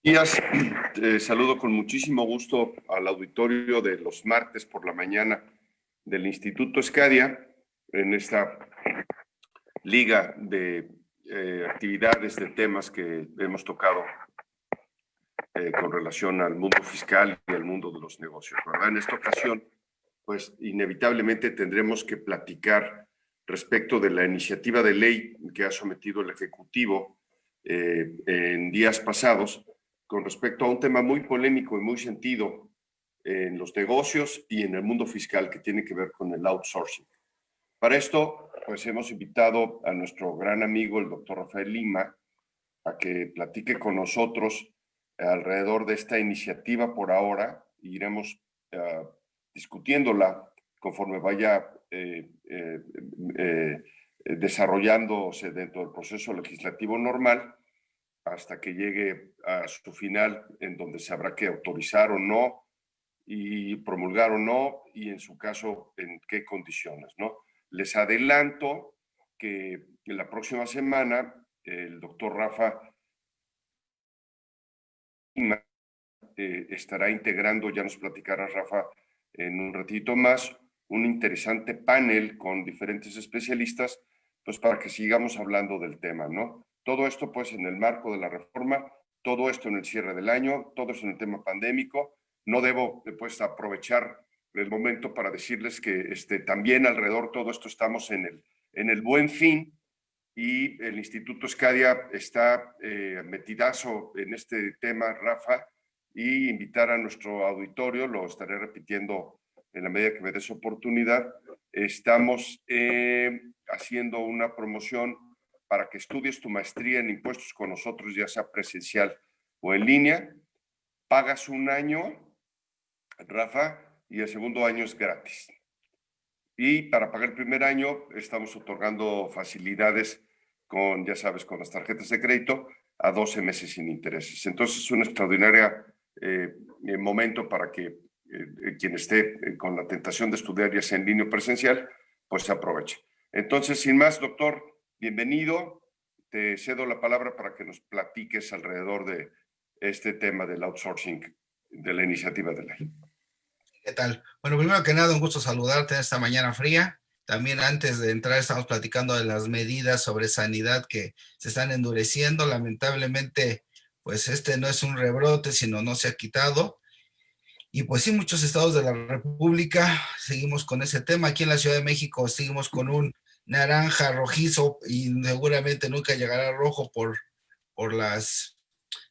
Días, saludo con muchísimo gusto al auditorio de los martes por la mañana del Instituto Escadia en esta liga de actividades, de temas que hemos tocado con relación al mundo fiscal y al mundo de los negocios, ¿verdad? En esta ocasión, pues inevitablemente tendremos que platicar respecto de la iniciativa de ley que ha sometido el Ejecutivo en días pasados con respecto a un tema muy polémico y muy sentido en los negocios y en el mundo fiscal que tiene que ver con el outsourcing. Para esto, pues hemos invitado a nuestro gran amigo, el doctor Rafael Lima, a que platique con nosotros alrededor de esta iniciativa por ahora. Iremos discutiéndola conforme vaya desarrollándose dentro del proceso legislativo normal hasta que llegue a su final, en donde se habrá que autorizar o no y promulgar o no, y en su caso, en qué condiciones, ¿no? Les adelanto que en la próxima semana el doctor Rafa estará integrando, ya nos platicará Rafa en un ratito más, un interesante panel con diferentes especialistas, pues para que sigamos hablando del tema, ¿no? Todo esto pues en el marco de la reforma, todo esto en el cierre del año, todo esto en el tema pandémico. No debo pues aprovechar el momento para decirles que también alrededor de todo esto estamos en el Buen Fin, y el Instituto Escadia está metidazo en este tema, Rafa, y invitar a nuestro auditorio, lo estaré repitiendo en la medida que me des oportunidad. Estamos haciendo una promoción para que estudies tu maestría en impuestos con nosotros, ya sea presencial o en línea. Pagas un año, Rafa, y el segundo año es gratis. Y para pagar el primer año estamos otorgando facilidades con, ya sabes, con las tarjetas de crédito a 12 meses sin intereses. Entonces es un extraordinario momento para que quien esté con la tentación de estudiar, ya sea en línea o presencial, pues se aproveche. Entonces, sin más, doctor, bienvenido. Te cedo la palabra para que nos platiques alrededor de este tema del outsourcing, de la iniciativa de ley. ¿Qué tal? Bueno, primero que nada, un gusto saludarte en esta mañana fría. También antes de entrar estamos platicando de las medidas sobre sanidad que se están endureciendo. Lamentablemente, pues este no es un rebrote, sino no se ha quitado. Y pues sí, muchos estados de la República seguimos con ese tema. Aquí en la Ciudad de México seguimos con un naranja rojizo y seguramente nunca llegará a rojo por las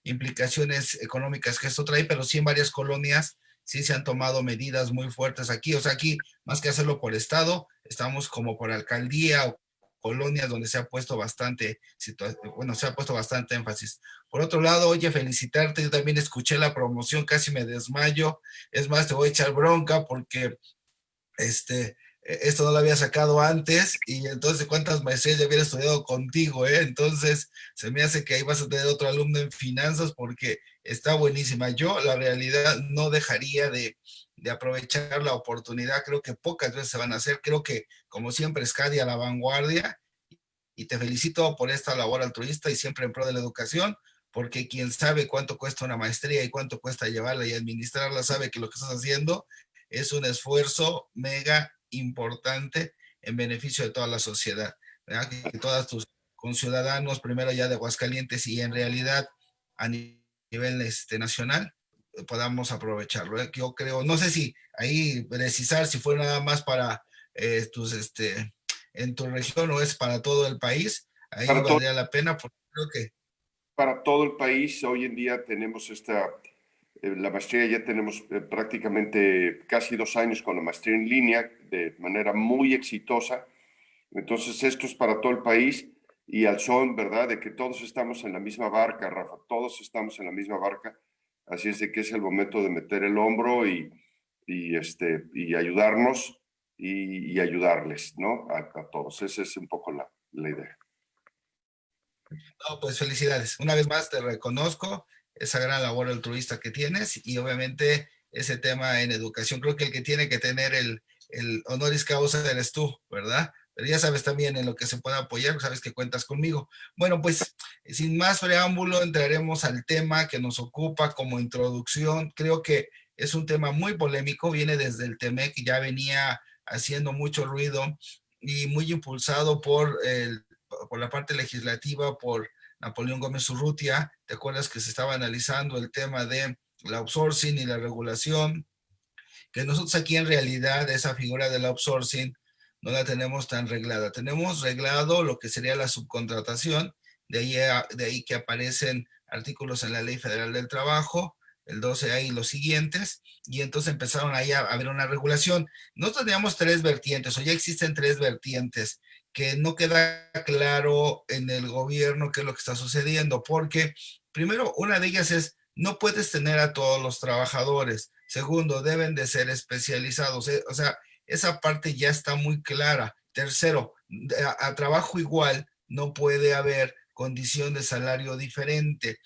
implicaciones económicas que esto trae, pero sí en varias colonias sí se han tomado medidas muy fuertes aquí. O sea, aquí más que hacerlo por estado, estamos como por alcaldía o colonias donde se ha puesto se ha puesto bastante énfasis. Por otro lado, oye, felicitarte, yo también escuché la promoción, casi me desmayo. Es más, te voy a echar bronca porque esto no lo había sacado antes, y entonces cuántas maestrías ya hubiera estudiado contigo, ¿eh? Entonces se me hace que ahí vas a tener otro alumno en finanzas porque está buenísima. Yo la realidad no dejaría de aprovechar la oportunidad, creo que pocas veces se van a hacer, creo que como siempre Escadia a la vanguardia, y te felicito por esta labor altruista y siempre en pro de la educación, porque quien sabe cuánto cuesta una maestría y cuánto cuesta llevarla y administrarla sabe que lo que estás haciendo es un esfuerzo mega importante en beneficio de toda la sociedad, ¿verdad? Que todos tus conciudadanos, primero ya de Aguascalientes y en realidad a nivel nacional, podamos aprovecharlo. Yo creo, no sé si ahí precisar si fue nada más para en tu región o es para todo el país, ahí Para todo, valdría la pena porque creo que... para todo el país, hoy en día tenemos la maestría, ya tenemos prácticamente casi 2 años con la maestría en línea de manera muy exitosa. Entonces, esto es para todo el país y al son, ¿verdad? De que todos estamos en la misma barca, Rafa, todos estamos en la misma barca. Así es de que es el momento de meter el hombro y ayudarnos y ayudarles, ¿no? A todos. Esa es un poco la idea. No, pues felicidades. Una vez más te reconozco esa gran labor altruista que tienes y obviamente ese tema en educación. Creo que el que tiene que tener el honoris causa eres tú, ¿verdad? pero ya sabes también en lo que se pueda apoyar, sabes que cuentas conmigo. Bueno, pues sin más preámbulo, entraremos al tema que nos ocupa como introducción. Creo que es un tema muy polémico, viene desde el TEMEC, ya venía haciendo mucho ruido y muy impulsado por la parte legislativa, por Napoleón Gómez Urrutia. ¿Te acuerdas que se estaba analizando el tema de la outsourcing y la regulación? Que nosotros aquí en realidad esa figura del outsourcing no la tenemos tan reglada. Tenemos reglado lo que sería la subcontratación, de ahí que aparecen artículos en la Ley Federal del Trabajo, el 12A y los siguientes, y entonces empezaron ahí a haber una regulación. Nosotros teníamos tres vertientes, o ya existen tres vertientes, que no queda claro en el gobierno qué es lo que está sucediendo, porque primero una de ellas es, no puedes tener a todos los trabajadores. Segundo, deben de ser especializados. O sea, esa parte ya está muy clara. Tercero, a trabajo igual no puede haber condición de salario diferente.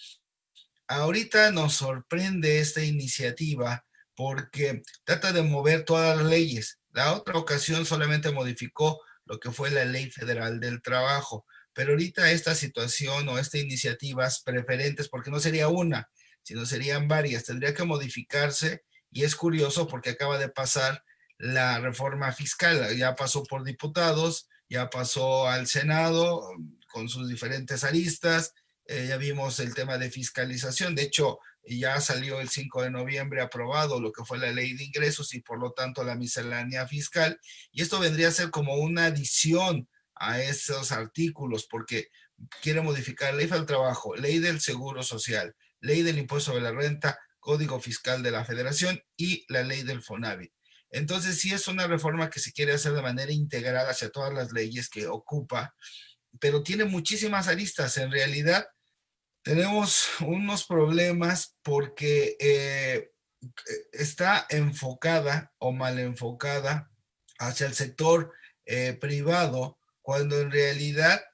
Ahorita nos sorprende esta iniciativa porque trata de mover todas las leyes. La otra ocasión solamente modificó lo que fue la Ley Federal del Trabajo, pero ahorita esta situación o esta iniciativas preferentes, porque no sería una, sino serían varias, tendría que modificarse y es curioso porque acaba de pasar la reforma fiscal, ya pasó por diputados, ya pasó al Senado con sus diferentes aristas, ya vimos el tema de fiscalización, de hecho ya salió el 5 de noviembre aprobado lo que fue la ley de ingresos y por lo tanto la miscelánea fiscal, y esto vendría a ser como una adición a esos artículos porque quiere modificar ley del trabajo, ley del seguro social, ley del impuesto sobre la renta, código fiscal de la federación y la ley del FONAVIT. Entonces sí es una reforma que se quiere hacer de manera integral hacia todas las leyes que ocupa, pero tiene muchísimas aristas. En realidad tenemos unos problemas porque está enfocada o mal enfocada hacia el sector privado, cuando en realidad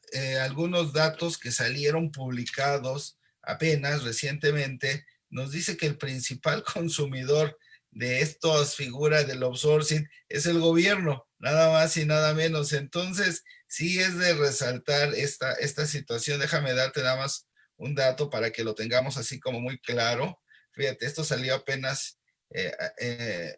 algunos datos que salieron publicados apenas recientemente nos dice que el principal consumidor de estas figuras del outsourcing es el gobierno, nada más y nada menos. Entonces, sí es de resaltar esta situación. Déjame darte nada más un dato para que lo tengamos así como muy claro. Fíjate, esto salió apenas eh, eh,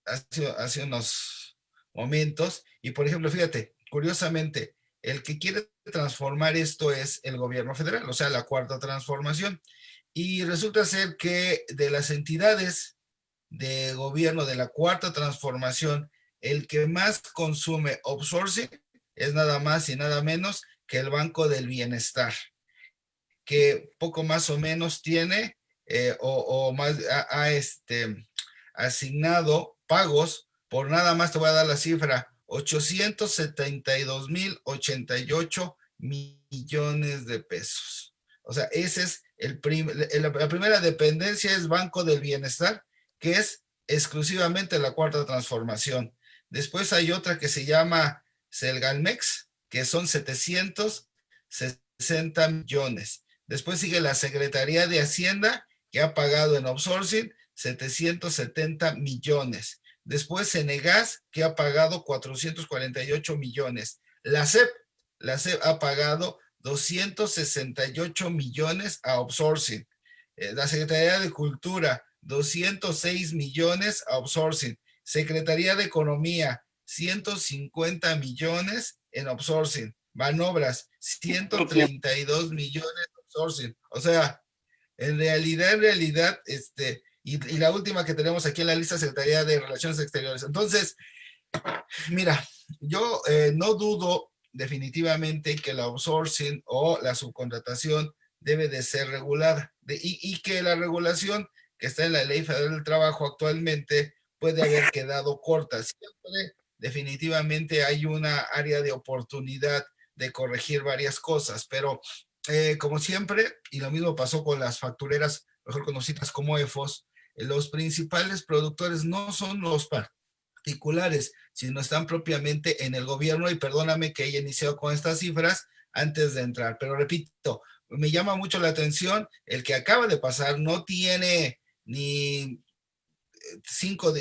hace unos momentos. Y por ejemplo, fíjate, curiosamente, el que quiere transformar esto es el gobierno federal, o sea, la cuarta transformación. Y resulta ser que de las entidades de gobierno de la cuarta transformación, el que más consume outsourcing es nada más y nada menos que el Banco del Bienestar, que poco más o menos tiene o más asignado pagos por nada más, te voy a dar la cifra, 872,088 millones de pesos. O sea, ese es la primera dependencia es Banco del Bienestar, que es exclusivamente la cuarta transformación. Después hay otra que se llama Selgalmex, que son 760 millones. Después sigue la Secretaría de Hacienda, que ha pagado en outsourcing 770 millones. Después Senegas, que ha pagado 448 millones. La CEP ha pagado 268 millones a outsourcing. La Secretaría de Cultura, 206 millones a outsourcing. Secretaría de Economía, 150 millones en outsourcing. Banobras, 132 millones de outsourcing. O sea, en realidad, y la última que tenemos aquí en la lista, Secretaría de Relaciones Exteriores. Entonces, mira, yo no dudo definitivamente que el outsourcing o la subcontratación debe de ser regulada y que la regulación que está en la Ley Federal del Trabajo actualmente puede haber quedado corta. Siempre definitivamente hay una área de oportunidad de corregir varias cosas, pero como siempre, y lo mismo pasó con las factureras, mejor conocidas como EFOS, los principales productores no son los particulares, sino están propiamente en el gobierno, y perdóname que haya iniciado con estas cifras antes de entrar, pero repito, me llama mucho la atención el que acaba de pasar, no tiene ni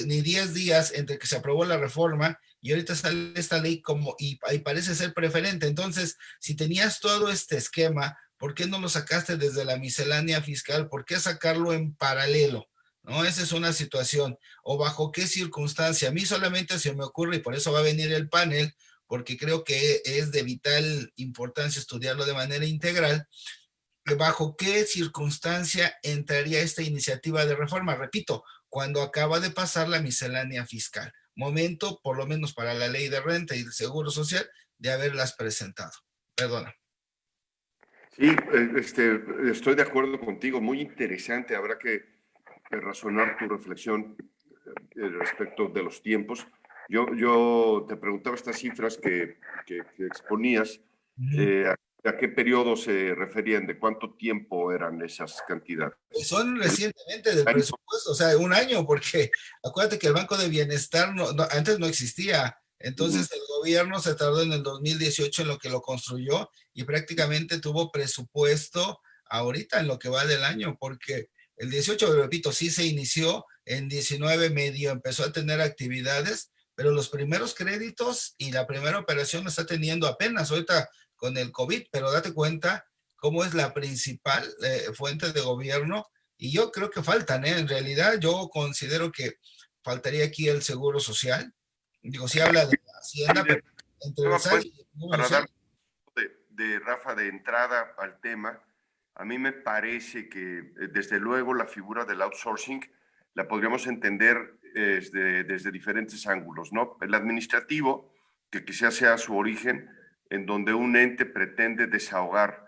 ni 10 días entre que se aprobó la reforma y ahorita sale esta ley y parece ser preferente. Entonces, si tenías todo este esquema, ¿por qué no lo sacaste desde la miscelánea fiscal? ¿Por qué sacarlo en paralelo? ¿No? Esa es una situación. ¿O bajo qué circunstancia? A mí solamente se me ocurre, y por eso va a venir el panel, porque creo que es de vital importancia estudiarlo de manera integral, bajo qué circunstancia entraría esta iniciativa de reforma. Repito, cuando acaba de pasar la miscelánea fiscal. Momento, por lo menos para la ley de renta y el seguro social, de haberlas presentado. Perdona. Sí, estoy de acuerdo contigo, muy interesante, habrá que razonar tu reflexión respecto de los tiempos. Yo te preguntaba estas cifras que exponías, ¿a qué periodo se referían? ¿De cuánto tiempo eran esas cantidades? Pues son recientemente del presupuesto, o sea, un año, porque acuérdate que el Banco de Bienestar antes no existía. Entonces el gobierno se tardó en el 2018 en lo que lo construyó y prácticamente tuvo presupuesto ahorita en lo que va del año, porque el 18, repito, sí se inició, en 19 medio empezó a tener actividades, pero los primeros créditos y la primera operación lo está teniendo apenas ahorita con el COVID, pero date cuenta cómo es la principal fuente de gobierno, y yo creo que faltan, en realidad yo considero que faltaría aquí el seguro social. Digo, sí habla de la hacienda, pero entre el SAT Pues, y el seguro para social. dar Rafa, de entrada al tema, a mí me parece que desde luego la figura del outsourcing la podríamos entender desde diferentes ángulos, ¿no? El administrativo, que quizás sea su origen, en donde un ente pretende desahogar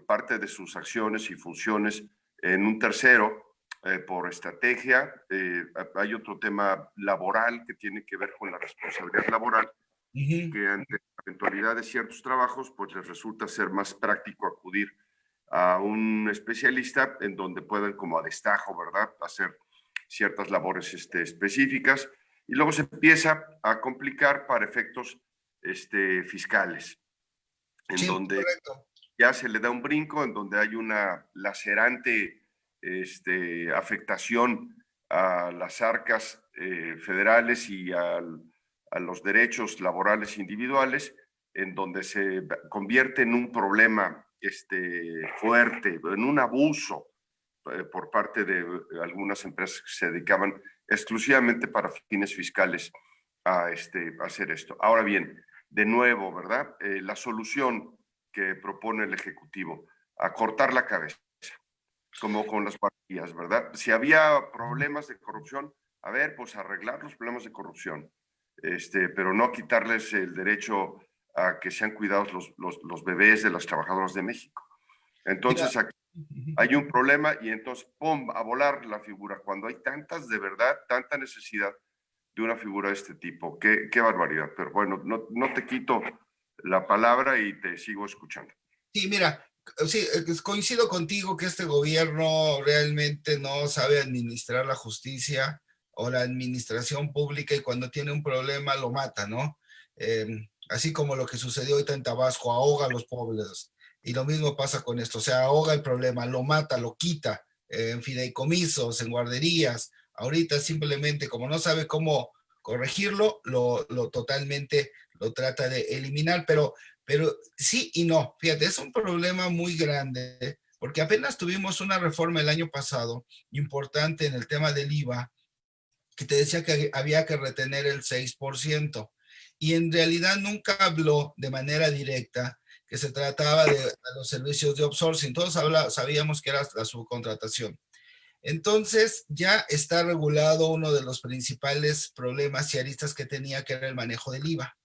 parte de sus acciones y funciones en un tercero por estrategia. Hay otro tema laboral que tiene que ver con la responsabilidad laboral, que ante la eventualidad de ciertos trabajos, pues les resulta ser más práctico acudir a un especialista en donde puedan como a destajo, ¿verdad?, hacer ciertas labores específicas, y luego se empieza a complicar para efectos fiscales, en Sí, donde correcto. ya se le da un brinco, en donde hay una lacerante afectación a las arcas federales y a los derechos laborales individuales, en donde se convierte en un problema fuerte, en un abuso por parte de algunas empresas que se dedicaban exclusivamente para fines fiscales a hacer esto. Ahora bien, de nuevo, ¿verdad? La solución que propone el Ejecutivo, a cortar la cabeza, como con las guarderías, ¿verdad? Si había problemas de corrupción, a ver, pues arreglar los problemas de corrupción, pero no quitarles el derecho a que sean cuidados los bebés de las trabajadoras de México. Entonces, aquí hay un problema y entonces, ¡pum!, a volar la figura, cuando hay tantas, de verdad, tanta necesidad de una figura de este tipo. Qué barbaridad. Pero bueno, no te quito la palabra y te sigo escuchando. Sí, mira, sí, coincido contigo que este gobierno realmente no sabe administrar la justicia o la administración pública, y cuando tiene un problema lo mata, ¿no? Eh, Así como lo que sucedió ahorita en Tabasco, ahoga a los pobres. Y lo mismo pasa con esto, o sea, ahoga el problema, lo mata, lo quita, en fideicomisos, en guarderías. Ahorita simplemente, como no sabe cómo corregirlo, lo totalmente lo trata de eliminar, pero sí y no. Fíjate, es un problema muy grande, porque apenas tuvimos una reforma el año pasado importante en el tema del IVA, que te decía que había que retener el 6%, y en realidad nunca habló de manera directa que se trataba de los servicios de outsourcing. Todos sabíamos que era la subcontratación. Entonces ya está regulado uno de los principales problemas y aristas que tenía, que era el manejo del IVA.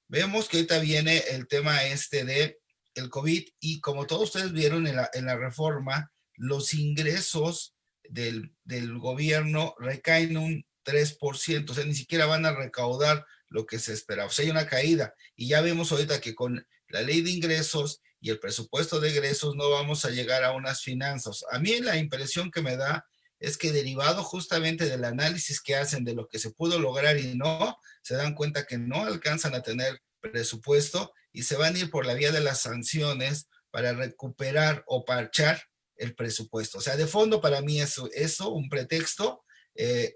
Vemos que ahorita viene el tema de el COVID, y como todos ustedes vieron en la reforma, los ingresos del gobierno recaen un 3%, o sea, ni siquiera van a recaudar lo que se esperaba. O sea, hay una caída, y ya vemos ahorita que con la ley de ingresos y el presupuesto de egresos no vamos a llegar a unas finanzas. A mí la impresión que me da es que, derivado justamente del análisis que hacen de lo que se pudo lograr y no, se dan cuenta que no alcanzan a tener presupuesto y se van a ir por la vía de las sanciones para recuperar o parchar el presupuesto. O sea, de fondo para mí es eso un pretexto,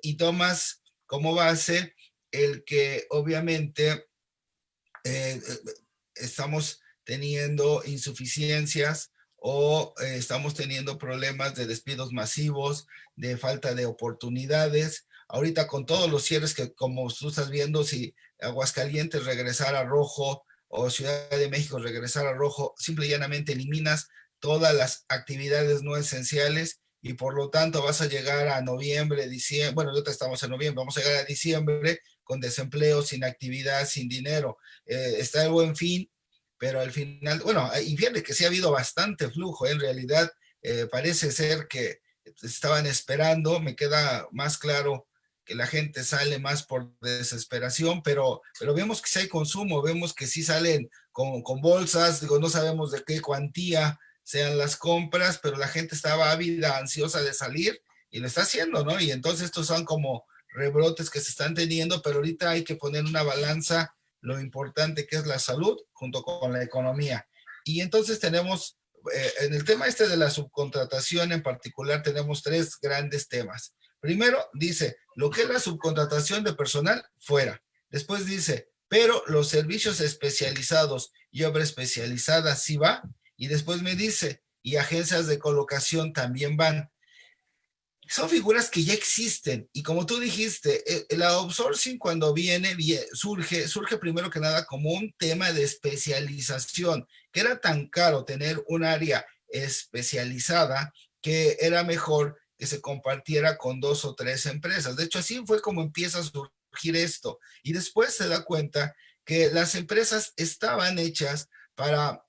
y tomas como base el que obviamente estamos teniendo insuficiencias o estamos teniendo problemas de despidos masivos, de falta de oportunidades. Ahorita con todos los cierres que como tú estás viendo, si Aguascalientes regresara a rojo o Ciudad de México regresara a rojo, simple y llanamente eliminas todas las actividades no esenciales y por lo tanto vas a llegar a noviembre, diciembre, bueno, ahorita estamos en noviembre, vamos a llegar a diciembre con desempleo, sin actividad, sin dinero. Está el Buen Fin, pero al final, bueno, y fíjate que sí ha habido bastante flujo, en realidad parece ser que estaban esperando, me queda más claro que la gente sale más por desesperación, pero vemos que sí hay consumo, vemos que sí salen con bolsas, digo, no sabemos de qué cuantía sean las compras, pero la gente estaba ávida, ansiosa de salir y lo está haciendo, ¿no? Y entonces estos son como rebrotes que se están teniendo, pero ahorita hay que poner una balanza lo importante que es la salud junto con la economía. Y entonces tenemos, en el tema este de la subcontratación en particular, tenemos tres grandes temas. Primero, dice, lo que es la subcontratación de personal, fuera. Después dice, pero los servicios especializados y obra especializada sí va. Y después me dice, y agencias de colocación también van. Son figuras que ya existen y como tú dijiste, el outsourcing cuando surge primero que nada como un tema de especialización, que era tan caro tener un área especializada que era mejor que se compartiera con dos o tres empresas. De hecho, así fue como empieza a surgir esto. Y después se da cuenta que las empresas estaban hechas para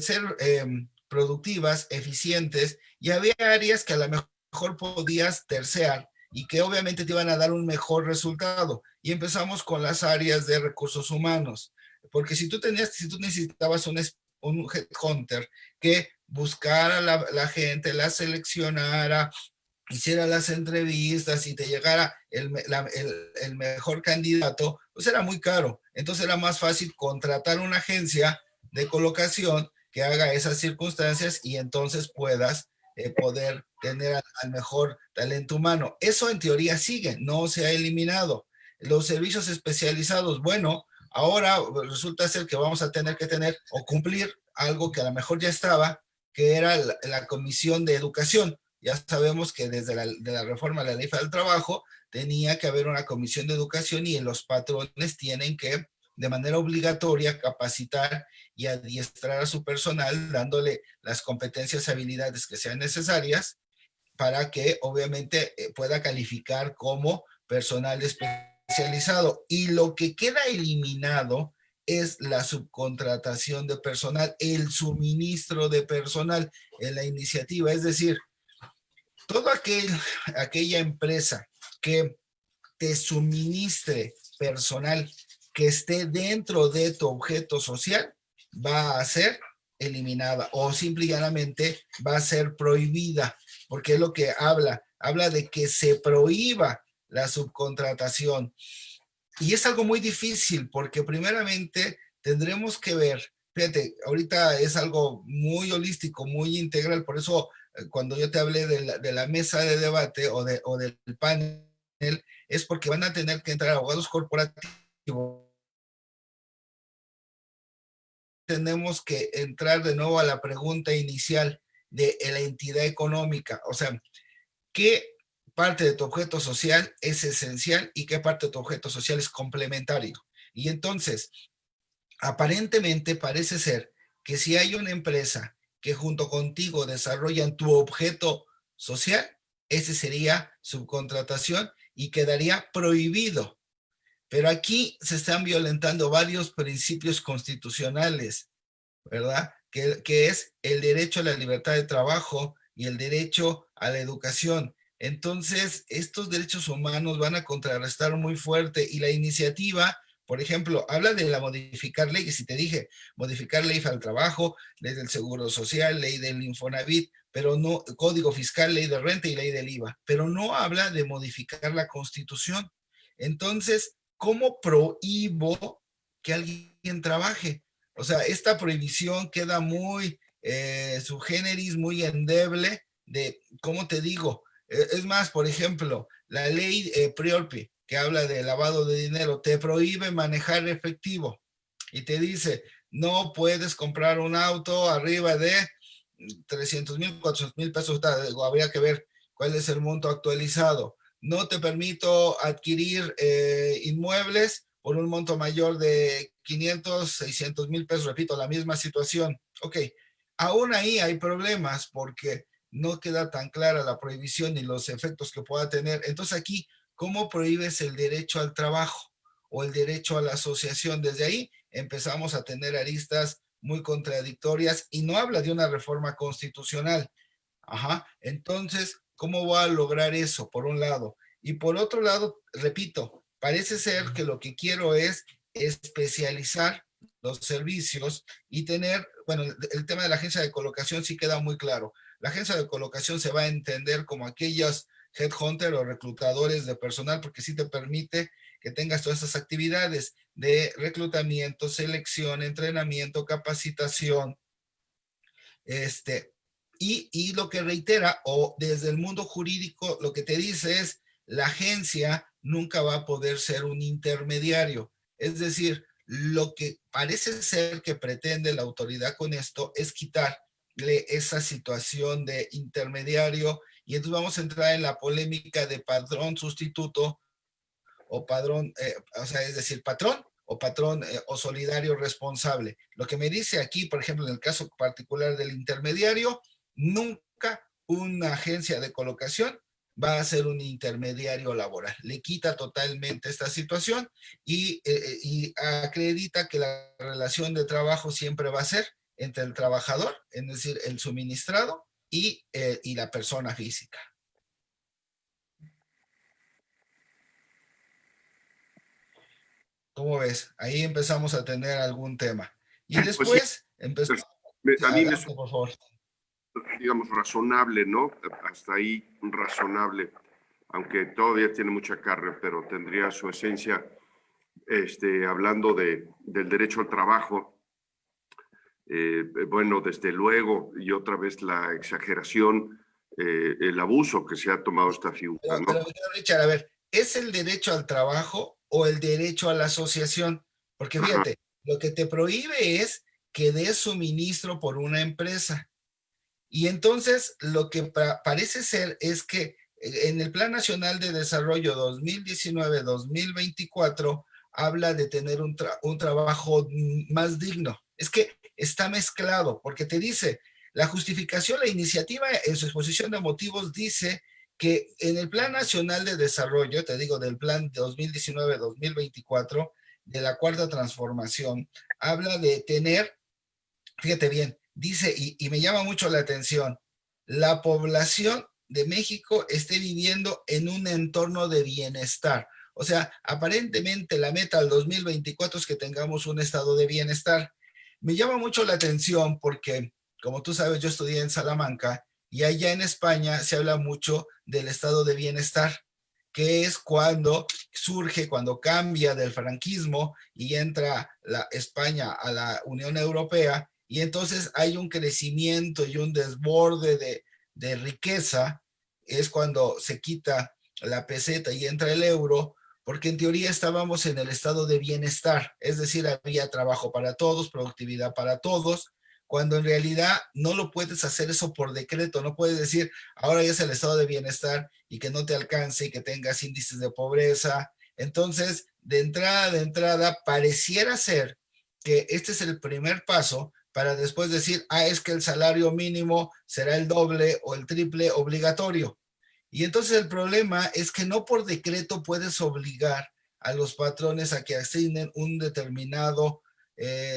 ser productivas, eficientes, y había áreas que a lo mejor podías tercear y que obviamente te iban a dar un mejor resultado. Y empezamos con las áreas de recursos humanos, porque si tú necesitabas un headhunter que buscara la gente, la seleccionara, hiciera las entrevistas y te llegara el mejor candidato, pues era muy caro. Entonces era más fácil contratar una agencia de colocación que haga esas circunstancias y entonces puedas poder tener al mejor talento humano. Eso en teoría sigue, no se ha eliminado. Los servicios especializados, bueno, ahora resulta ser que vamos a tener que tener o cumplir algo que a lo mejor ya estaba, que era la Comisión de Educación. Ya sabemos que desde la reforma de la Ley Federal del Trabajo tenía que haber una comisión de educación y los patrones tienen que de manera obligatoria capacitar y adiestrar a su personal dándole las competencias y habilidades que sean necesarias para que obviamente pueda calificar como personal especializado. Y lo que queda eliminado es la subcontratación de personal, el suministro de personal en la iniciativa. Es decir, toda aquella empresa que te suministre personal que esté dentro de tu objeto social va a ser eliminada o simple y llanamente va a ser prohibida, porque es lo que habla de que se prohíba la subcontratación. Y es algo muy difícil porque primeramente tendremos que ver, fíjate, ahorita es algo muy holístico, muy integral, por eso cuando yo te hablé de la mesa de debate o del panel, es porque van a tener que entrar abogados corporativos. Tenemos que entrar de nuevo a la pregunta inicial de la entidad económica, o sea, ¿qué parte de tu objeto social es esencial y qué parte de tu objeto social es complementario? Y entonces, aparentemente parece ser que si hay una empresa que junto contigo desarrollan tu objeto social, ese sería subcontratación y quedaría prohibido. Pero aquí se están violentando varios principios constitucionales, ¿verdad? Que es el derecho a la libertad de trabajo y el derecho a la educación. Entonces, estos derechos humanos van a contrarrestar muy fuerte y la iniciativa, por ejemplo, habla de la modificar leyes, si te dije, modificar ley al trabajo, ley del seguro social, ley del Infonavit, pero no, código fiscal, ley de renta y ley del IVA, pero no habla de modificar la constitución. Entonces, ¿cómo prohíbo que alguien trabaje? O sea, esta prohibición queda muy subgéneris, muy endeble de, ¿cómo te digo? Es más, por ejemplo, la ley Priorpi, que habla de lavado de dinero, te prohíbe manejar efectivo y te dice, no puedes comprar un auto arriba de 300,000, 400,000 pesos, habría que ver cuál es el monto actualizado. No te permito adquirir inmuebles por un monto mayor de 500, 600,000 pesos, repito, la misma situación. Ok, aún ahí hay problemas porque no queda tan clara la prohibición y los efectos que pueda tener. Entonces aquí, ¿cómo prohíbes el derecho al trabajo o el derecho a la asociación? Desde ahí empezamos a tener aristas muy contradictorias y no habla de una reforma constitucional. Ajá. Entonces, ¿cómo voy a lograr eso? Por un lado. Y por otro lado, repito, parece ser que lo que quiero es especializar los servicios y tener, bueno, el tema de la agencia de colocación sí queda muy claro. La agencia de colocación se va a entender como aquellos headhunter o reclutadores de personal porque sí te permite que tengas todas esas actividades de reclutamiento, selección, entrenamiento, capacitación, y lo que reitera, o desde el mundo jurídico, lo que te dice es, la agencia nunca va a poder ser un intermediario. Es decir, lo que parece ser que pretende la autoridad con esto es quitarle esa situación de intermediario y entonces vamos a entrar en la polémica de padrón sustituto o padrón, o sea, es decir, patrón o patrón o solidario responsable. Lo que me dice aquí, por ejemplo, en el caso particular del intermediario, nunca una agencia de colocación va a ser un intermediario laboral. Le quita totalmente esta situación y acredita que la relación de trabajo siempre va a ser entre el trabajador, es decir, el suministrado y la persona física. ¿Cómo ves? Ahí empezamos a tener algún tema. Y Pues sí, después empezamos. a mí me Adelante, por favor. digamos, razonable, ¿no? Hasta ahí razonable, aunque todavía tiene mucha carne, pero tendría su esencia, hablando del derecho al trabajo. Bueno, desde luego, y otra vez la exageración, el abuso que se ha tomado esta figura, ¿no? Pero Richard, a ver, ¿es el derecho al trabajo o el derecho a la asociación? Porque Ajá. fíjate, lo que te prohíbe es que des suministro por una empresa. Y entonces lo que parece ser es que en el Plan Nacional de Desarrollo 2019-2024 habla de tener un trabajo más digno. Es que está mezclado porque te dice, la justificación, la iniciativa en su exposición de motivos dice que en el Plan Nacional de Desarrollo, te digo, del Plan 2019-2024, de la Cuarta Transformación, habla de tener, fíjate bien, dice, y me llama mucho la atención, la población de México esté viviendo en un entorno de bienestar. O sea, aparentemente la meta al 2024 es que tengamos un estado de bienestar. Me llama mucho la atención porque, como tú sabes, yo estudié en Salamanca y allá en España se habla mucho del estado de bienestar, que es cuando surge, cuando cambia del franquismo y entra la España a la Unión Europea y entonces hay un crecimiento y un desborde de riqueza, es cuando se quita la peseta y entra el euro, porque en teoría estábamos en el estado de bienestar, es decir, había trabajo para todos, productividad para todos, cuando en realidad no lo puedes hacer eso por decreto, no puedes decir, ahora ya es el estado de bienestar y que no te alcance y que tengas índices de pobreza. Entonces, de entrada, pareciera ser que este es el primer paso para después decir, es que el salario mínimo será el doble o el triple obligatorio. Y entonces el problema es que no por decreto puedes obligar a los patrones a que asignen un determinado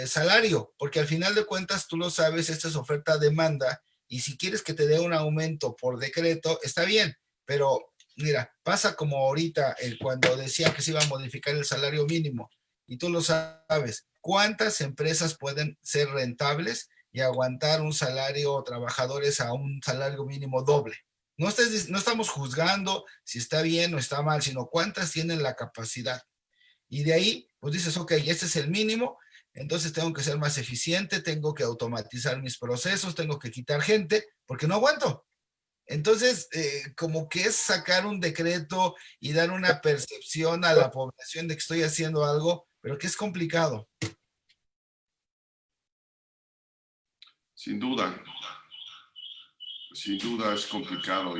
salario, porque al final de cuentas tú lo sabes, esta es oferta-demanda, y si quieres que te dé un aumento por decreto, está bien, pero mira, pasa como ahorita cuando decían que se iba a modificar el salario mínimo, y tú lo sabes, ¿cuántas empresas pueden ser rentables y aguantar un salario o trabajadores a un salario mínimo doble? No estamos juzgando si está bien o está mal, sino cuántas tienen la capacidad. Y de ahí, pues dices, ok, este es el mínimo, entonces tengo que ser más eficiente, tengo que automatizar mis procesos, tengo que quitar gente, porque no aguanto. Entonces, como que es sacar un decreto y dar una percepción a la población de que estoy haciendo algo, pero que es complicado. Sin duda, sin duda es complicado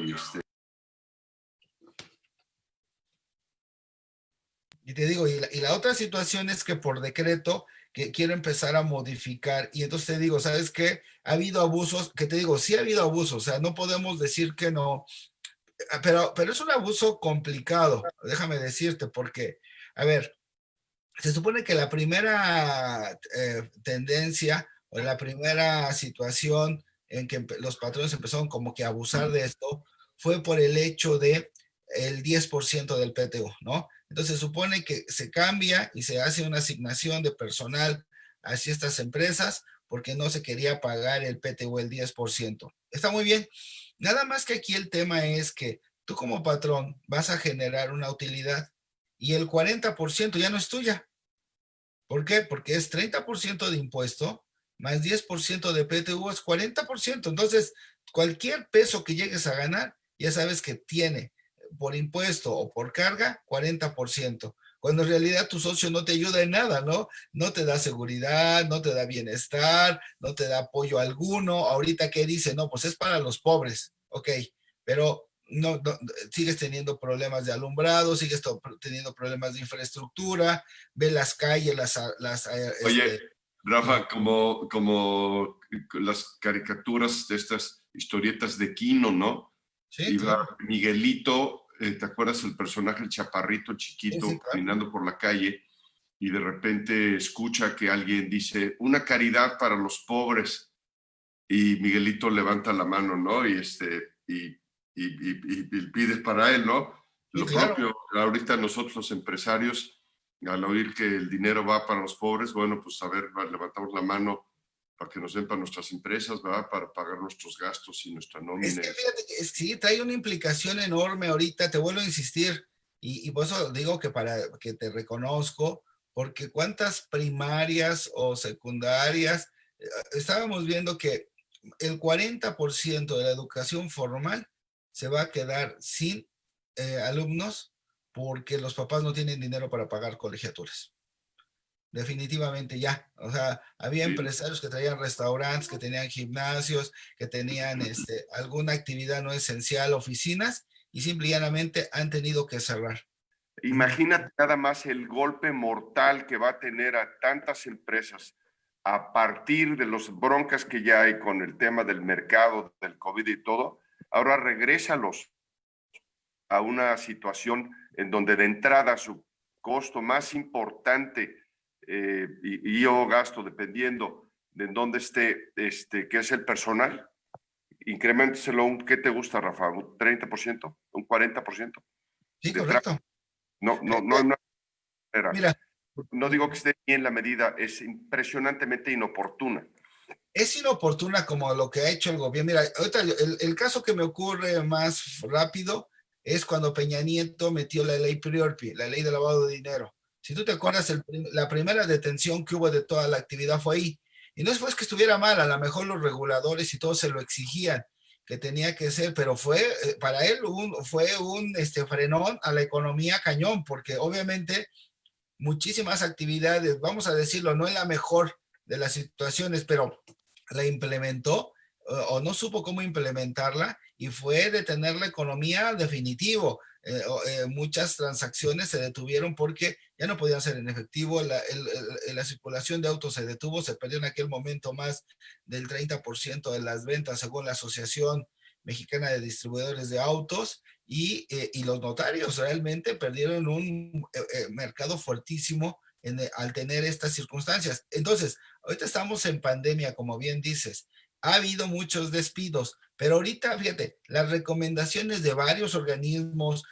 Y te digo, y la otra situación es que por decreto que quiero empezar a modificar, y entonces te digo, ¿sabes qué? Ha habido abusos, que te digo, sí ha habido abusos, o sea, no podemos decir que no, pero es un abuso complicado, déjame decirte, porque, a ver, se supone que la primera tendencia o la primera situación en que los patrones empezaron como que a abusar de esto fue por el hecho de el 10% del PTU, ¿no? Entonces se supone que se cambia y se hace una asignación de personal hacia estas empresas porque no se quería pagar el PTU el 10%. Está muy bien. Nada más que aquí el tema es que tú como patrón vas a generar una utilidad y el 40% ya no es tuya. ¿Por qué? Porque es 30% de impuesto más 10% de PTU es 40%. Entonces, cualquier peso que llegues a ganar, ya sabes que tiene por impuesto o por carga 40%. Cuando en realidad tu socio no te ayuda en nada, ¿no? No te da seguridad, no te da bienestar, no te da apoyo alguno. Ahorita, ¿qué dice? No, pues es para los pobres. Ok, pero no, sigues teniendo problemas de alumbrado, sigues teniendo problemas de infraestructura, ve las calles, Oye, dime. Rafa, como las caricaturas de estas historietas de Quino, ¿no? Sí, Iba claro. Miguelito, ¿te acuerdas el personaje, el chaparrito Sí, sí, chiquito, claro. caminando por la calle y de repente escucha que alguien dice, una caridad para los pobres? Y Miguelito levanta la mano, ¿no? Y pide para él, ¿no? Sí, Lo claro. propio, ahorita nosotros los empresarios, al oír que el dinero va para los pobres, bueno, pues a ver, levantamos la mano para que nos den para nuestras empresas, ¿verdad? Para pagar nuestros gastos y nuestra Es nómina. que fíjate que sí, trae una implicación enorme ahorita, te vuelvo a insistir, y por eso digo que para que te reconozco, porque cuántas primarias o secundarias, estábamos viendo que el 40% de la educación formal se va a quedar sin alumnos porque los papás no tienen dinero para pagar colegiaturas. Definitivamente ya. O sea, había Sí. empresarios que traían restaurantes, que tenían gimnasios, que tenían alguna actividad no esencial, oficinas, y simple y llanamente han tenido que cerrar. Ujú. Imagínate nada más el golpe mortal que va a tener a tantas empresas a partir de las broncas que ya hay con el tema del mercado, del COVID y todo. Ahora regrésalos a una situación en donde de entrada su costo más importante y yo gasto dependiendo de en dónde esté, que es el personal, increménteselo un, ¿qué te gusta, Rafa? ¿Un 30%? ¿Un 40%? Sí, De entrada, correcto. no hay una manera. Mira, No digo que esté bien la medida, es impresionantemente inoportuna. es inoportuna como lo que ha hecho el gobierno. Mira, ahorita el caso que me ocurre más rápido es cuando Peña Nieto metió la ley Priorpi, la ley de lavado de dinero. Si tú te acuerdas, la primera detención que hubo de toda la actividad fue ahí. Y no es pues que estuviera mal, a lo mejor los reguladores y todos se lo exigían, que tenía que ser, pero fue para él fue un frenón a la economía cañón, porque obviamente muchísimas actividades, vamos a decirlo, no es la mejor de las situaciones, pero la implementó o no supo cómo implementarla y fue detener la economía definitivo. Muchas transacciones se detuvieron porque ya no podían ser en efectivo, la circulación de autos se detuvo, se perdió en aquel momento más del 30% de las ventas según la Asociación Mexicana de Distribuidores de Autos y los notarios realmente perdieron un mercado fuertísimo al tener estas circunstancias. Entonces, ahorita estamos en pandemia, como bien dices, ha habido muchos despidos, pero ahorita, fíjate, las recomendaciones de varios organismos,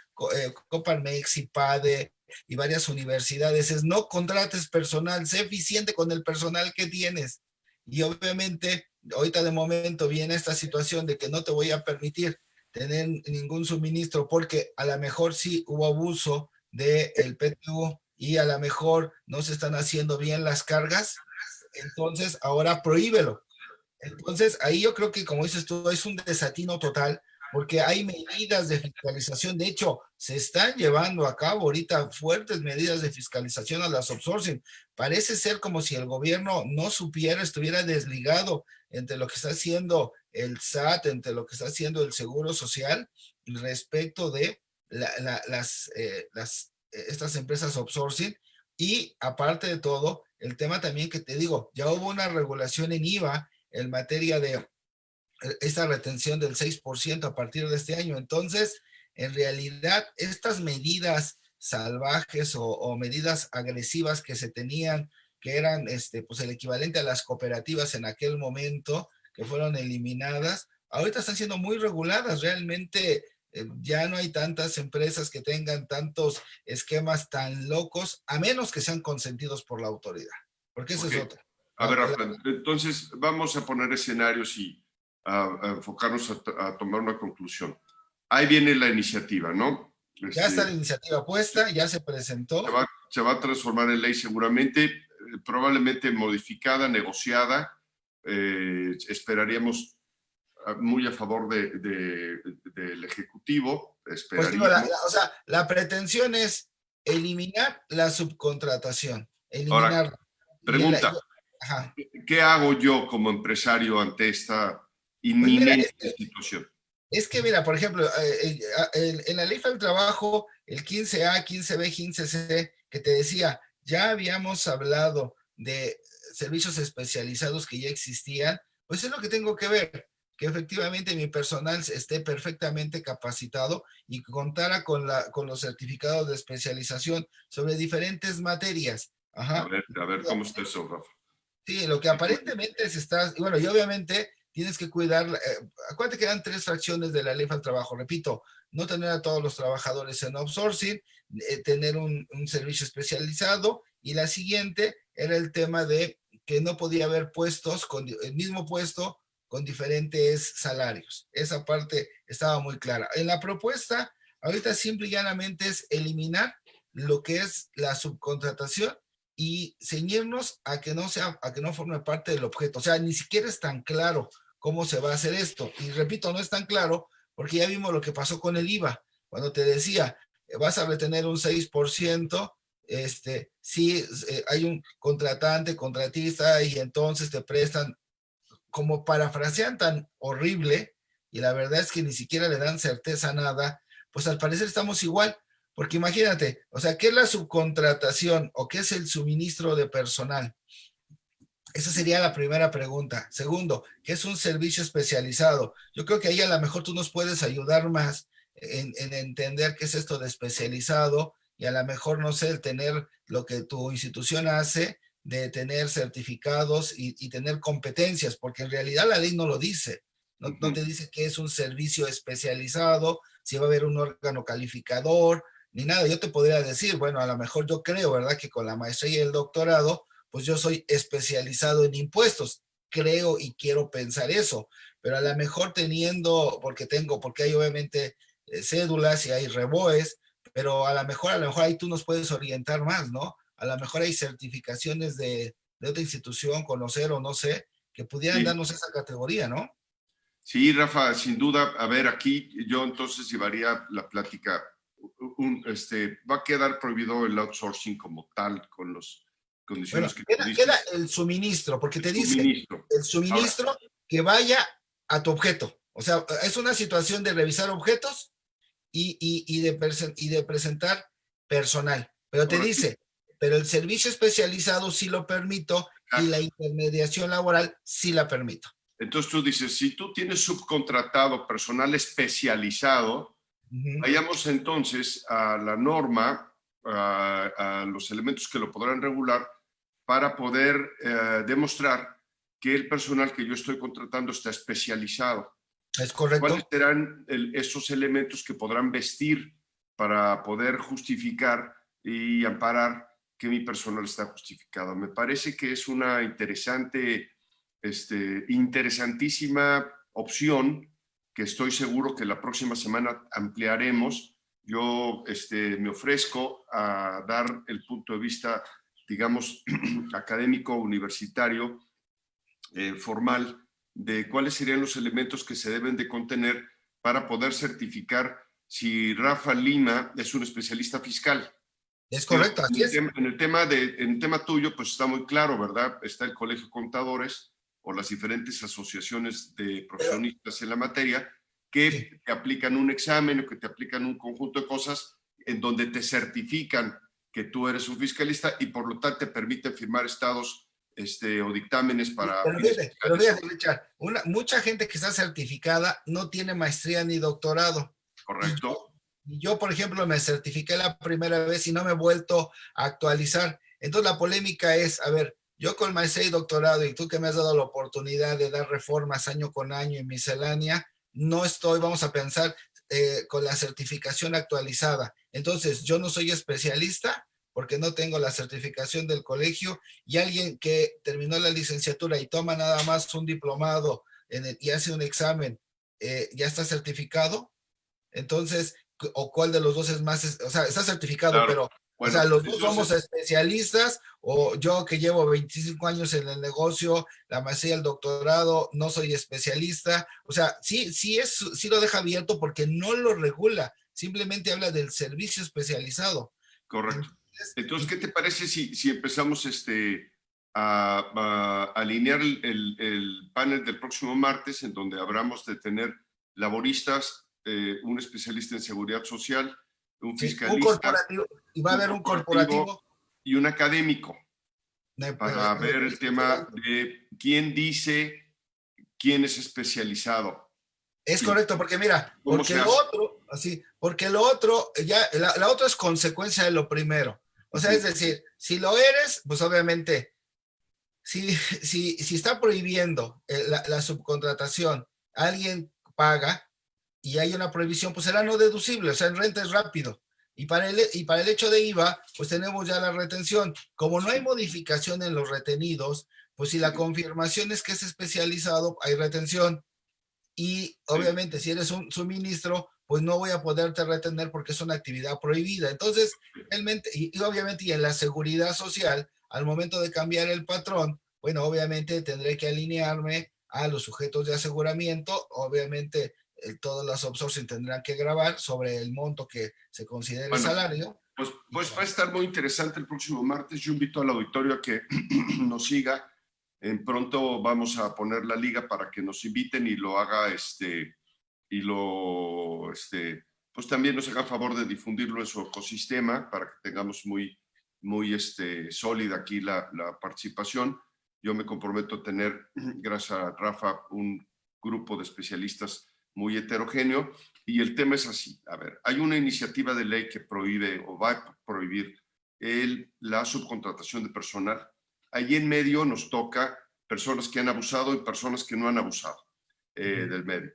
Coparmex, IPADE y varias universidades es no contrates personal, sé eficiente con el personal que tienes. Y obviamente, ahorita de momento viene esta situación de que no te voy a permitir tener ningún suministro porque a lo mejor sí hubo abuso del PTU y a lo mejor no se están haciendo bien las cargas, entonces ahora prohíbelo. Entonces ahí yo creo que como dices tú es un desatino total porque hay medidas de fiscalización. De hecho, se están llevando a cabo ahorita fuertes medidas de fiscalización a las outsourcing. Parece ser como si el gobierno no supiera, estuviera desligado entre lo que está haciendo el SAT, entre lo que está haciendo el Seguro Social respecto de estas empresas outsourcing. Y aparte de todo, el tema también que te digo, ya hubo una regulación en IVA en materia de esta retención del 6% a partir de este año. Entonces, en realidad, estas medidas salvajes o medidas agresivas que se tenían, que eran pues el equivalente a las cooperativas en aquel momento, que fueron eliminadas, ahorita están siendo muy reguladas. Realmente ya no hay tantas empresas que tengan tantos esquemas tan locos, a menos que sean consentidos por la autoridad, porque eso Ok. es otra. A ver, Rafa, entonces vamos a poner escenarios y a enfocarnos a tomar una conclusión. Ahí viene la iniciativa, ¿no? Ya está la iniciativa puesta, ya se presentó. Se va a transformar en ley seguramente, probablemente modificada, negociada. Esperaríamos muy a favor del Ejecutivo. Pues digo, o sea, la pretensión es eliminar la subcontratación, eliminarla. Ahora, pregunta, ajá. ¿qué hago yo como empresario ante esta inminente situación? Es que mira, por ejemplo, en la ley del trabajo, el 15A, 15B, 15C, que te decía, ya habíamos hablado de servicios especializados que ya existían, pues es lo que tengo que ver, que efectivamente mi personal esté perfectamente capacitado y contara con los certificados de especialización sobre diferentes materias. Ajá. A ver cómo está eso, Rafa. Sí, lo que aparentemente se está, bueno, y obviamente tienes que cuidar, acuérdate que eran 3 fracciones de la ley del trabajo, repito, no tener a todos los trabajadores en outsourcing, tener un servicio especializado, y la siguiente era el tema de que no podía haber puestos, con el mismo puesto, con diferentes salarios. Esa parte estaba muy clara. En la propuesta, ahorita simple y llanamente es eliminar lo que es la subcontratación y ceñirnos a que no forme parte del objeto. O sea, ni siquiera es tan claro cómo se va a hacer esto. Y repito, no es tan claro porque ya vimos lo que pasó con el IVA. Cuando te decía, vas a retener un 6%, sí, hay un contratista, y entonces te prestan, como parafrasean tan horrible, y la verdad es que ni siquiera le dan certeza a nada, pues al parecer estamos igual. Porque imagínate, o sea, ¿qué es la subcontratación o qué es el suministro de personal? Esa sería la primera pregunta. Segundo, ¿qué es un servicio especializado? Yo creo que ahí a lo mejor tú nos puedes ayudar más en entender qué es esto de especializado, y a lo mejor, no sé, el tener lo que tu institución hace, de tener certificados y tener competencias, porque en realidad la ley no lo dice. No te dice que es un servicio especializado, si va a haber un órgano calificador, ni nada. Yo te podría decir, bueno, a lo mejor yo creo, ¿verdad?, que con la maestría y el doctorado, pues yo soy especializado en impuestos. Creo y quiero pensar eso, pero a lo mejor teniendo, porque hay obviamente cédulas y hay reboes, pero a lo mejor ahí tú nos puedes orientar más, ¿no? A lo mejor hay certificaciones de otra institución, conocer o no sé, que pudieran Sí. darnos esa categoría, ¿no? Sí, Rafa, sin duda. A ver, aquí yo entonces llevaría la plática. Va a quedar prohibido el outsourcing como tal, con las condiciones que tú dices. Queda el suministro, porque te dice Suministro. el suministro ahora, que vaya a tu objeto. O sea, es una situación de revisar objetos y de presentar personal. Pero te dice, pero el servicio especializado sí lo permito y la intermediación laboral sí la permito. Entonces tú dices, si tú tienes subcontratado personal especializado, vayamos entonces a la norma, a los elementos que lo podrán regular para poder demostrar que el personal que yo estoy contratando está especializado. Es correcto. ¿Cuáles serán esos elementos que podrán vestir para poder justificar y amparar que mi personal está justificado? Me parece que es una interesantísima opción que estoy seguro que la próxima semana ampliaremos. Yo me ofrezco a dar el punto de vista, digamos, académico, universitario, formal, de cuáles serían los elementos que se deben de contener para poder certificar si Rafa Lima es un especialista fiscal. Es correcto, así es. En el tema tuyo, pues está muy claro, ¿verdad? Está el Colegio de Contadores o las diferentes asociaciones de profesionistas en la materia que te aplican un examen o que te aplican un conjunto de cosas en donde te certifican que tú eres un fiscalista y por lo tanto te permiten firmar estados o dictámenes para fines Pero fiscales. fíjate, Richard, mucha gente que está certificada no tiene maestría ni doctorado. Correcto. Y yo, por ejemplo, me certifiqué la primera vez y no me he vuelto a actualizar. Entonces la polémica es, a ver, yo con maestría y doctorado y tú que me has dado la oportunidad de dar reformas año con año en miscelánea, no estoy, vamos a pensar, con la certificación actualizada. Entonces, yo no soy especialista porque no tengo la certificación del colegio y alguien que terminó la licenciatura y toma nada más un diplomado y hace un examen, ya está certificado. Entonces, o cuál de los dos es más, o sea, está certificado, Claro. pero, Bueno, o sea, los dos entonces, somos especialistas, o yo que llevo 25 años en el negocio, la maestría, el doctorado, no soy especialista, o sea, sí lo deja abierto porque no lo regula, simplemente habla del servicio especializado. correcto. Entonces, ¿qué te parece si empezamos a alinear el panel del próximo martes, en donde hablamos de tener laboristas, un especialista en seguridad social, un Sí, un fiscalista, corporativo, y va a un haber un corporativo corporativo. y un académico, Me, para ver el tema de quién dice quién es especializado? Es Y correcto, porque mira, cómo se porque lo hace. otro, así, porque lo otro, ya, la otra es consecuencia de lo primero. O sea, es decir, si lo eres, pues obviamente, si está prohibiendo la subcontratación, alguien paga y hay una prohibición, pues será no deducible, o sea, en renta es rápido. Y para el hecho de IVA, pues tenemos ya la retención. Como no hay modificación en los retenidos, pues si la confirmación es que es especializado, hay retención. Y obviamente si eres un suministro, pues no voy a poderte retener porque es una actividad prohibida. Entonces, realmente, y obviamente y en la seguridad social, al momento de cambiar el patrón, bueno, obviamente tendré que alinearme a los sujetos de aseguramiento, obviamente todas las outsourcing tendrán que grabar sobre el monto que se considere Bueno, salario. pues va a estar muy interesante el próximo martes. Yo invito al auditorio a que nos siga. En pronto vamos a poner la liga para que nos inviten y lo haga pues también nos haga favor de difundirlo en su ecosistema para que tengamos muy sólida aquí la participación. Yo me comprometo a tener, gracias a Rafa, un grupo de especialistas muy heterogéneo. Y el tema es así, a ver, hay una iniciativa de ley que prohíbe o va a prohibir la subcontratación de personal. Ahí en medio nos toca personas que han abusado y personas que no han abusado del medio.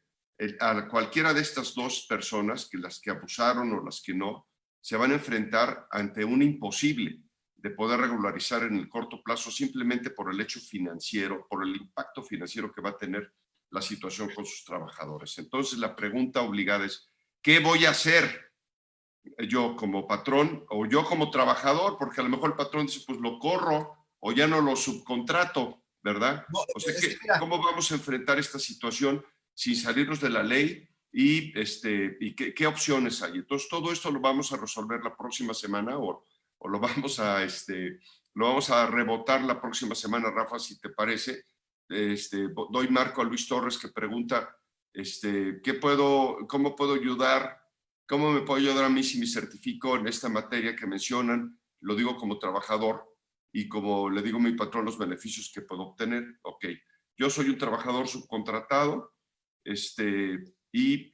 A cualquiera de estas dos personas, que las que abusaron o las que no, se van a enfrentar ante un imposible de poder regularizar en el corto plazo simplemente por el hecho financiero, por el impacto financiero que va a tener la situación con sus trabajadores. Entonces la pregunta obligada es, ¿qué voy a hacer yo como patrón o yo como trabajador? Porque a lo mejor el patrón dice, pues lo corro o ya no lo subcontrato, ¿verdad? No, O sea, que mira, ¿cómo vamos a enfrentar esta situación sin salirnos de la ley y qué opciones hay? Entonces todo esto lo vamos a resolver la próxima semana o lo vamos a rebotar la próxima semana, Rafa, si te parece. Doy marco a Luis Torres, que pregunta cómo puedo ayudar, cómo me puedo ayudar a mí si me certifico en esta materia que mencionan. Lo digo como trabajador y como le digo a mi patrón los beneficios que puedo obtener. Ok, yo soy un trabajador subcontratado, y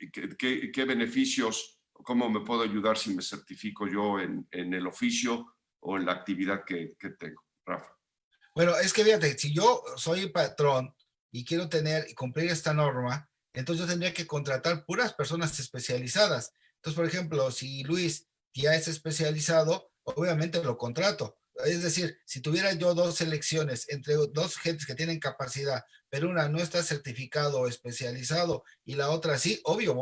qué beneficios, cómo me puedo ayudar si me certifico yo en el oficio o en la actividad que tengo. Rafa. bueno, es que fíjate, si yo soy patrón y quiero tener y cumplir esta norma, entonces yo tendría que contratar puras personas especializadas. Entonces, por ejemplo, si Luis ya es especializado, obviamente lo contrato. Es decir, si tuviera yo dos selecciones entre dos gentes que tienen capacidad, pero una no está certificado o especializado y la otra sí, obvio,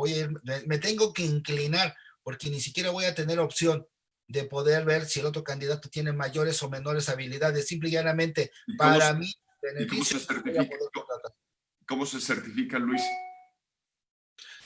me tengo que inclinar porque ni siquiera voy a tener opción de poder ver si el otro candidato tiene mayores o menores habilidades. Simple y llanamente, ¿Y para mí, cómo beneficio, se voy a certifica? poder contratar. ¿Cómo se certifica, Luis?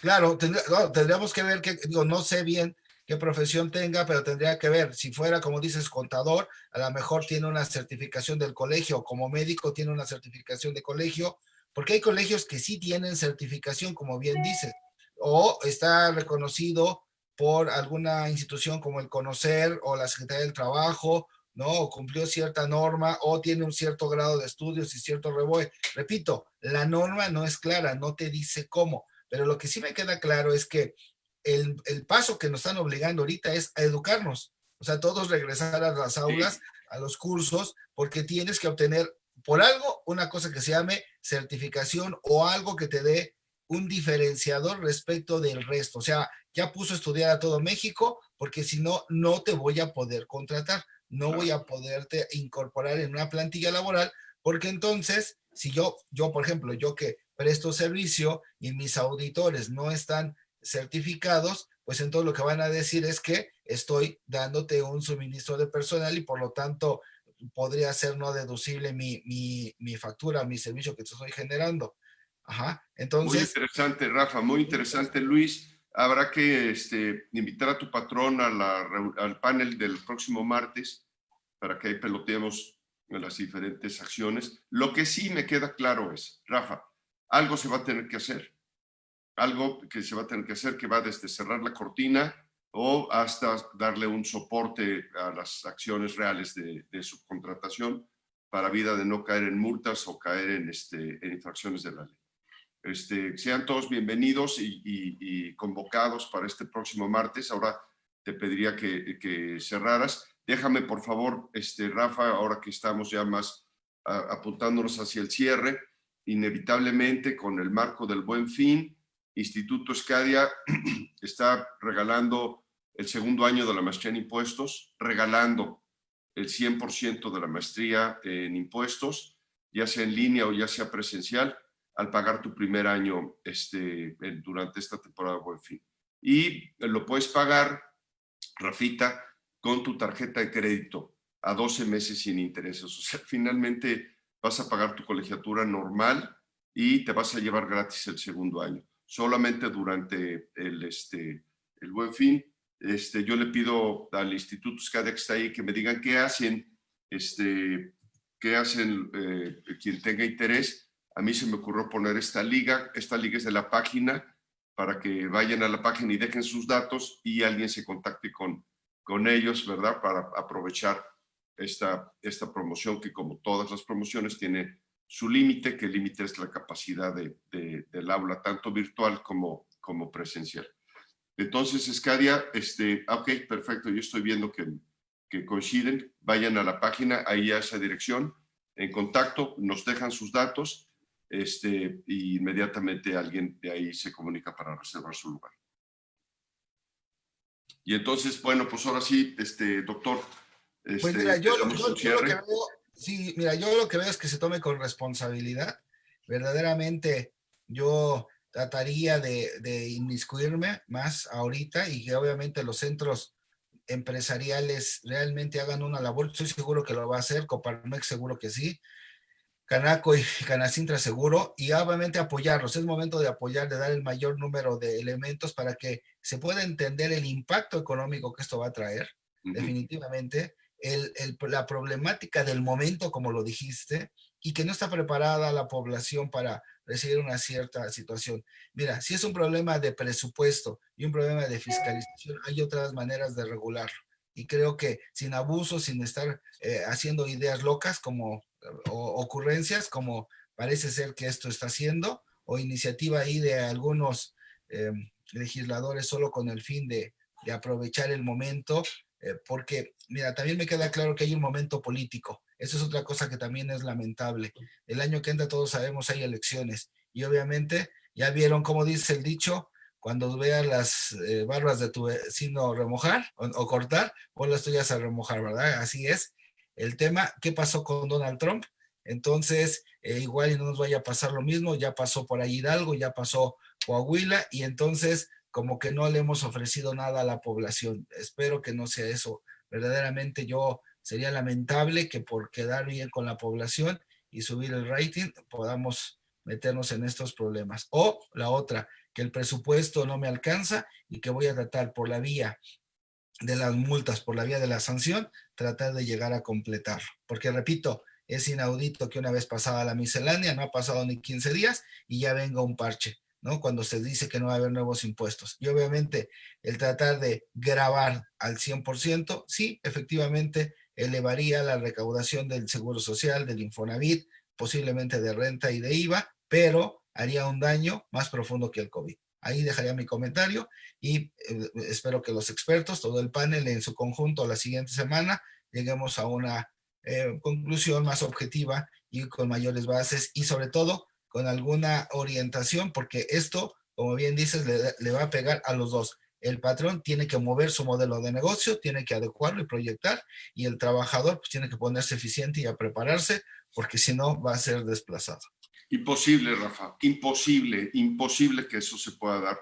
Claro, no, tendríamos que ver que, digo, no sé bien qué profesión tenga, pero tendría que ver, si fuera, como dices, contador, a lo mejor tiene una certificación del colegio, como médico tiene una certificación de colegio, porque hay colegios que sí tienen certificación, como bien dices, o está reconocido por alguna institución como el Conocer o la Secretaría del Trabajo, ¿no? O cumplió cierta norma, o tiene un cierto grado de estudios y cierto reboe. Repito, la norma no es clara, no te dice cómo, pero lo que sí me queda claro es que el paso que nos están obligando ahorita es a educarnos, o sea, todos regresar a las aulas, Sí, a los cursos, porque tienes que obtener por algo una cosa que se llame certificación o algo que te dé un diferenciador respecto del resto. O sea, ya puso a estudiar a todo México, porque si no, no te voy a poder contratar, no voy claro. a poderte incorporar en una plantilla laboral, porque entonces, si yo, por ejemplo, yo que presto servicio y mis auditores no están certificados, pues entonces lo que van a decir es que estoy dándote un suministro de personal y por lo tanto podría ser no deducible mi factura, mi servicio que te estoy generando. Ajá, Muy entonces, interesante, Rafa, muy muy interesante, interesante. Luis. Habrá que invitar a tu patrón a al panel del próximo martes para que ahí peloteemos las diferentes acciones. Lo que sí me queda claro es, Rafa, algo se va a tener que hacer, algo que se va a tener que hacer que va desde cerrar la cortina o hasta darle un soporte a las acciones reales de subcontratación para vida de no caer en multas o caer en infracciones de la ley. Sean todos bienvenidos y convocados para este próximo martes. Ahora te pediría que cerraras. Déjame, por favor, Rafa, ahora que estamos ya más apuntándonos hacia el cierre, inevitablemente con el marco del Buen Fin, Instituto Scadia está regalando el segundo año de la maestría en impuestos, regalando el 100% de la maestría en impuestos, ya sea en línea o ya sea presencial, al pagar tu primer año durante esta temporada Buen Fin. Y lo puedes pagar, Rafita, con tu tarjeta de crédito a 12 meses sin intereses. O sea, finalmente vas a pagar tu colegiatura normal y te vas a llevar gratis el segundo año. Solamente durante el Buen Fin, yo le pido al Instituto SCADA que está ahí que me digan qué hacen, quien tenga interés. A mí se me ocurrió poner esta liga es de la página para que vayan a la página y dejen sus datos y alguien se contacte con ellos, ¿verdad? Para aprovechar esta promoción que como todas las promociones tiene su límite, que el límite es la capacidad del aula, tanto virtual como presencial. Entonces, Escadia, ok, perfecto, yo estoy viendo que coinciden, vayan a la página, ahí a esa dirección, en contacto, nos dejan sus datos, y inmediatamente alguien de ahí se comunica para reservar su lugar. Y entonces, bueno, pues ahora sí, doctor, Pues mira, le damos un yo lo que cierre. veo, sí, mira, yo lo que veo es que se tome con responsabilidad. Verdaderamente, yo trataría de inmiscuirme más ahorita y que obviamente los centros empresariales realmente hagan una labor. Estoy seguro que lo va a hacer, Coparmex seguro que sí, Canaco y Canacintra seguro, y obviamente apoyarlos. Es momento de apoyar, de dar el mayor número de elementos para que se pueda entender el impacto económico que esto va a traer, Uh -huh. definitivamente, la problemática del momento, como lo dijiste, y que no está preparada la población para recibir una cierta situación. Mira, si es un problema de presupuesto y un problema de fiscalización, hay otras maneras de regularlo. Y creo que sin abuso, sin estar haciendo ideas locas como o ocurrencias, como parece ser que esto está haciendo, o iniciativa ahí de algunos legisladores solo con el fin de aprovechar el momento, porque, mira, también me queda claro que hay un momento político. Eso es otra cosa que también es lamentable. El año que entra todos sabemos hay elecciones y obviamente ya vieron cómo dice el dicho, cuando veas las barbas de tu vecino remojar o cortar, pon las tuyas a remojar, ¿verdad? Así es. El tema, ¿qué pasó con Donald Trump? Entonces, igual y no nos vaya a pasar lo mismo, ya pasó por ahí Hidalgo, ya pasó Coahuila, y entonces como que no le hemos ofrecido nada a la población. Espero que no sea eso. Verdaderamente yo sería lamentable que por quedar bien con la población y subir el rating podamos meternos en estos problemas. O la otra, que el presupuesto no me alcanza y que voy a tratar por la vía de las multas, por la vía de la sanción, tratar de llegar a completarlo. Porque repito, es inaudito que una vez pasada la miscelánea, no ha pasado ni 15 días y ya venga un parche, ¿no? Cuando se dice que no va a haber nuevos impuestos. Y obviamente el tratar de grabar al 100%, sí, efectivamente elevaría la recaudación del Seguro Social, del Infonavit, posiblemente de renta y de IVA, pero haría un daño más profundo que el COVID. Ahí dejaría mi comentario y espero que los expertos, todo el panel en su conjunto la siguiente semana, lleguemos a una conclusión más objetiva y con mayores bases y sobre todo con alguna orientación, porque esto, como bien dices, le va a pegar a los dos. El patrón tiene que mover su modelo de negocio, tiene que adecuarlo y proyectar, y el trabajador pues tiene que ponerse eficiente y a prepararse, porque si no va a ser desplazado. Imposible, Rafa, imposible, imposible que eso se pueda dar.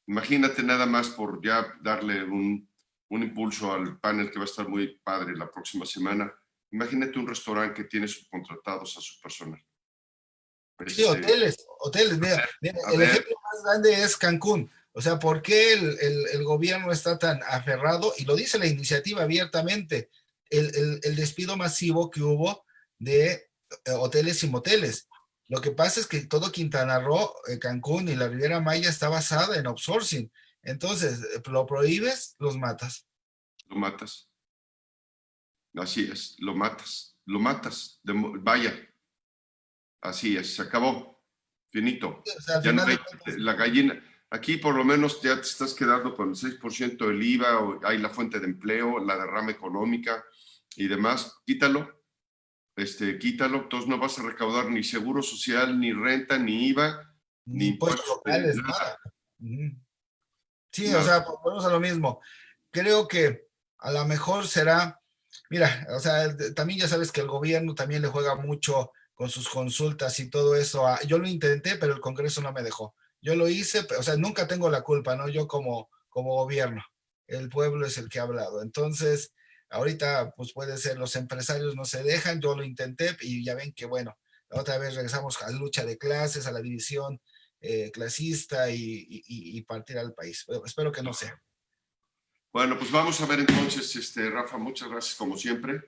Imagínate nada más por ya darle un impulso al panel que va a estar muy padre la próxima semana. Imagínate un restaurante que tiene subcontratados a su personal. Sí, hoteles, mira, el ejemplo más grande es Cancún. O sea, ¿por qué el gobierno está tan aferrado? Y lo dice la iniciativa abiertamente, el despido masivo que hubo de hoteles y moteles. Lo que pasa es que todo Quintana Roo, Cancún y la Riviera Maya está basada en outsourcing. Entonces, lo prohíbes, los matas. Lo matas. Así es, lo matas. Lo matas. Vaya. Así es, se acabó. Finito. O sea, al Ya no final hay de cuentas, la gallina. Aquí por lo menos ya te estás quedando con el 6% del IVA, o hay la fuente de empleo, la derrama económica y demás. Quítalo, quítalo. Entonces no vas a recaudar ni seguro social, ni renta, ni IVA, ni ni impuestos impuestos de locales, nada. nada. Sí, o Nada. sea, volvemos a lo mismo. Creo que a lo mejor será, mira, o sea, también ya sabes que el gobierno también le juega mucho con sus consultas y todo eso. Yo lo intenté, pero el Congreso no me dejó. Yo lo hice, o sea, nunca tengo la culpa, ¿no? Yo como gobierno. El pueblo es el que ha hablado. Entonces, ahorita, pues puede ser, los empresarios no se dejan, yo lo intenté y ya ven que, bueno, otra vez regresamos a la lucha de clases, a la división clasista y partir al país. Pero espero que no sea. Bueno, pues vamos a ver entonces, Rafa, muchas gracias como siempre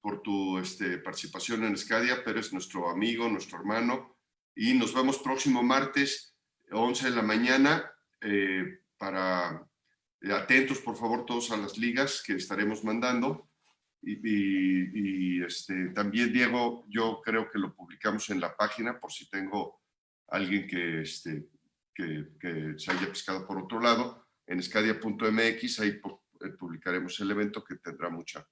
por tu participación en Escadia, pero es nuestro amigo, nuestro hermano, y nos vemos próximo martes, 11 de la mañana, para atentos, por favor, todos a las ligas que estaremos mandando. También, Diego, yo creo que lo publicamos en la página, por si tengo alguien que se haya pescado por otro lado, en escadia.mx, ahí publicaremos el evento que tendrá mucha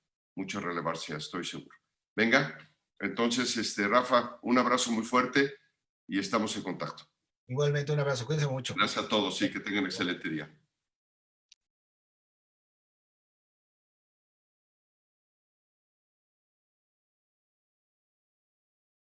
relevancia, estoy seguro. Venga, entonces, Rafa, un abrazo muy fuerte y estamos en contacto. Igualmente un abrazo, cuídense mucho. Gracias a todos y que tengan un excelente día.